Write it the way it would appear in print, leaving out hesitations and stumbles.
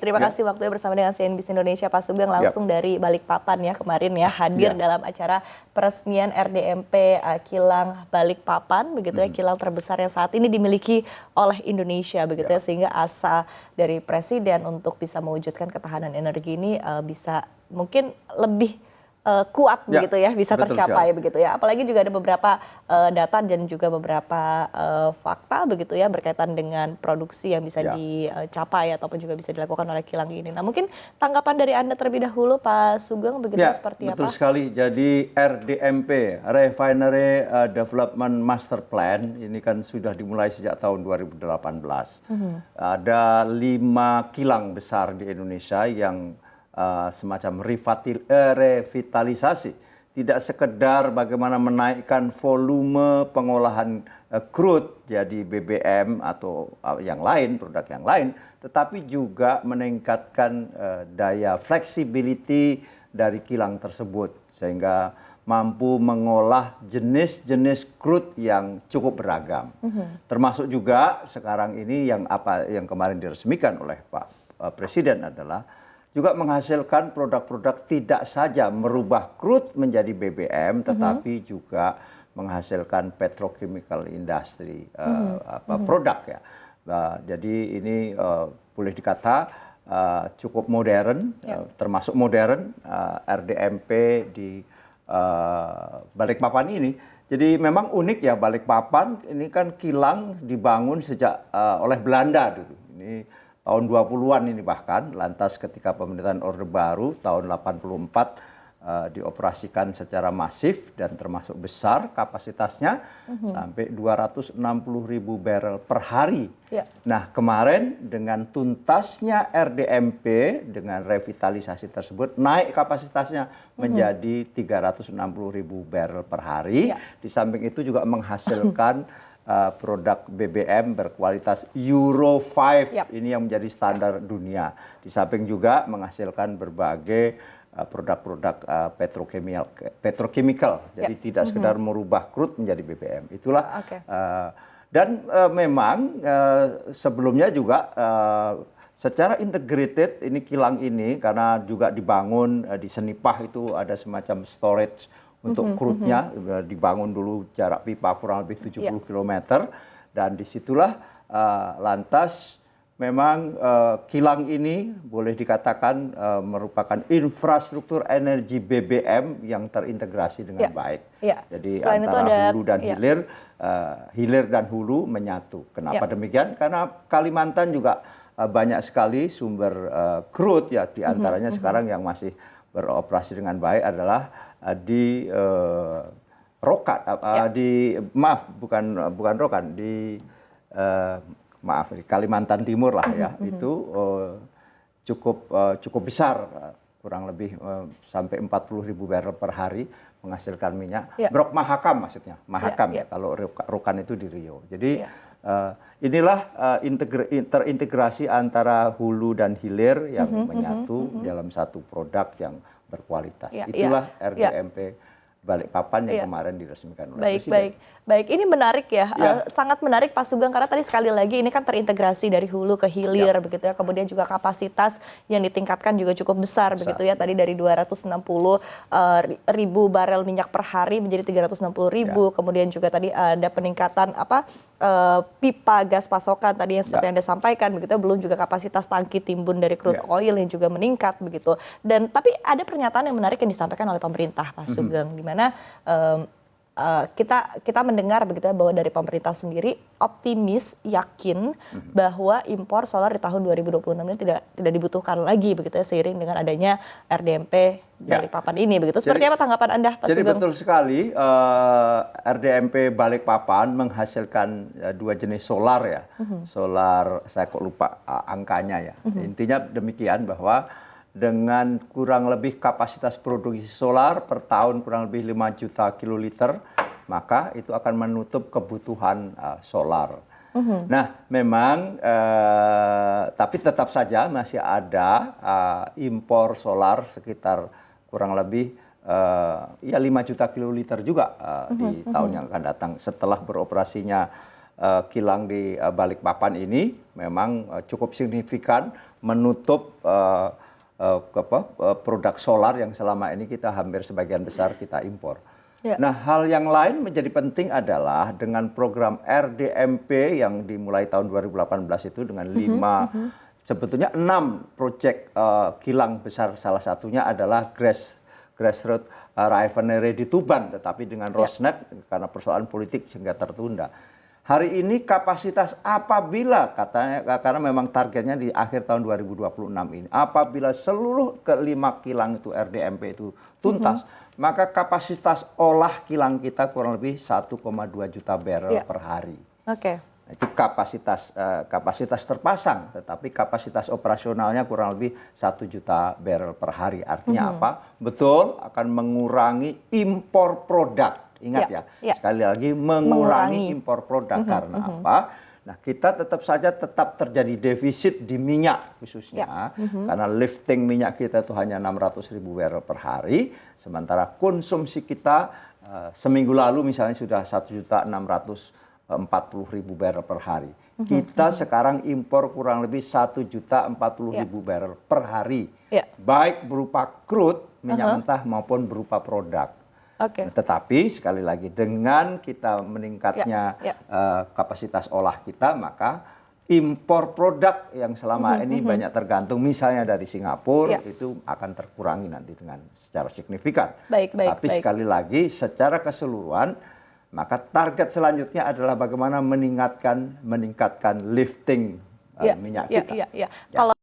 terima kasih waktunya bersama dengan CNBC Indonesia Pak Sugeng langsung dari Balikpapan ya kemarin ya hadir dalam acara peresmian RDMP kilang Balikpapan begitu ya, kilang terbesar yang saat ini dimiliki oleh Indonesia begitu ya, sehingga asa dari Presiden untuk bisa mewujudkan ketahanan energi ini bisa mungkin lebih kuat begitu ya, bisa tercapai begitu ya. Apalagi juga ada beberapa data dan juga beberapa fakta begitu ya berkaitan dengan produksi yang bisa dicapai ataupun juga bisa dilakukan oleh kilang ini. Nah mungkin tanggapan dari Anda terlebih dahulu Pak Sugeng begitu seperti apa? Betul sekali. Jadi RDMP, Refinery Development Master Plan, ini kan sudah dimulai sejak tahun 2018. Ada 5 kilang besar di Indonesia yang semacam revitalisasi, tidak sekedar bagaimana menaikkan volume pengolahan crude jadi BBM atau yang lain, produk yang lain, tetapi juga meningkatkan daya flexibility dari kilang tersebut sehingga mampu mengolah jenis-jenis crude yang cukup beragam. Termasuk juga sekarang ini yang kemarin diresmikan oleh Pak Presiden adalah juga menghasilkan produk-produk tidak saja merubah crude menjadi BBM, tetapi juga menghasilkan petrochemical industry produk ya. Jadi ini boleh dikata cukup modern, termasuk modern RDMP di Balikpapan ini. Jadi memang unik ya Balikpapan ini kan kilang dibangun sejak oleh Belanda dulu. Ini tahun 20-an ini bahkan, lantas ketika pemerintahan Orde Baru tahun 84 dioperasikan secara masif dan termasuk besar kapasitasnya sampai 260.000 barrel per hari. Nah kemarin dengan tuntasnya RDMP dengan revitalisasi tersebut naik kapasitasnya menjadi 360.000 barrel per hari. Di samping itu juga menghasilkan produk BBM berkualitas Euro 5 ini yang menjadi standar dunia. Di samping juga menghasilkan berbagai produk-produk petrochemical. Jadi tidak sekedar merubah crude menjadi BBM. Itulah dan memang sebelumnya juga secara integrated ini kilang ini karena juga dibangun di Senipah itu ada semacam storage untuk crude-nya dibangun dulu jarak pipa kurang lebih 70 km dan disitulah lantas memang kilang ini boleh dikatakan merupakan infrastruktur energi BBM yang terintegrasi dengan baik. Jadi selain antara hulu dan hilir dan hulu menyatu. Kenapa demikian? Karena Kalimantan juga banyak sekali sumber crude ya, diantaranya sekarang yang masih beroperasi dengan baik adalah di Rokan, di Kalimantan Timur lah ya, itu cukup besar, kurang lebih sampai 40.000 barrel per hari menghasilkan minyak. Brok Mahakam maksudnya, Mahakam ya, kalau Rokan itu di Riau. Jadi inilah terintegrasi antara hulu dan hilir yang menyatu dalam satu produk yang berkualitas. Itulah RDMP Balikpapan yang kemarin diresmikan oleh Presiden. Baik. Ini menarik ya, sangat menarik Pak Sugeng karena tadi sekali lagi ini kan terintegrasi dari hulu ke hilir begitu ya, kemudian juga kapasitas yang ditingkatkan juga cukup besar begitu ya, tadi dari 260.000 barel minyak per hari menjadi 360.000, kemudian juga tadi ada peningkatan pipa gas pasokan tadi yang seperti yang Anda sampaikan begitu, belum juga kapasitas tangki timbun dari crude oil yang juga meningkat begitu. Dan tapi ada pernyataan yang menarik yang disampaikan oleh pemerintah Pak Sugeng, di mana kita mendengar begitu ya bahwa dari pemerintah sendiri optimis, yakin bahwa impor solar di tahun 2026 ini tidak dibutuhkan lagi begitu ya, seiring dengan adanya RDMP Balikpapan ini begitu. Seperti apa tanggapan Anda Pak Sugeng? Jadi betul sekali, RDMP Balikpapan menghasilkan 2 jenis solar ya. Solar, saya kok lupa angkanya ya. Intinya demikian bahwa dengan kurang lebih kapasitas produksi solar per tahun kurang lebih 5 juta kiloliter, maka itu akan menutup kebutuhan solar. Nah, memang tapi tetap saja masih ada impor solar sekitar kurang lebih 5 juta kiloliter juga di tahun yang akan datang setelah beroperasinya kilang di Balikpapan ini memang cukup signifikan menutup produk solar yang selama ini kita hampir sebagian besar kita impor. Ya. Nah, hal yang lain menjadi penting adalah dengan program RDMP yang dimulai tahun 2018 itu dengan 5 sebetulnya 6 proyek kilang besar, salah satunya adalah Grassroots Refinery di Tuban, tetapi dengan Rosneft karena persoalan politik sehingga tertunda. Hari ini kapasitas apabila katanya, karena memang targetnya di akhir tahun 2026 ini, apabila seluruh kelima kilang itu RDMP itu tuntas, maka kapasitas olah kilang kita kurang lebih 1,2 juta barrel per hari. Oke. Itu kapasitas terpasang, tetapi kapasitas operasionalnya kurang lebih 1 juta barrel per hari. Artinya apa? Betul akan mengurangi impor produk. Ingat ya, sekali lagi mengurangi impor produk. Karena apa? Nah, kita tetap terjadi defisit di minyak khususnya. Karena lifting minyak kita itu hanya 600.000 barrel per hari. Sementara konsumsi kita seminggu lalu misalnya sudah 1.640.000 barrel per hari. Kita sekarang impor kurang lebih 1.040.000 barrel per hari. Baik berupa crude, minyak mentah maupun berupa produk. Nah, tetapi sekali lagi dengan kita meningkatnya kapasitas olah kita, maka impor produk yang selama ini banyak tergantung misalnya dari Singapura itu akan terkurangi nanti dengan secara signifikan. Tapi sekali lagi secara keseluruhan maka target selanjutnya adalah bagaimana meningkatkan lifting minyak kita. Kalau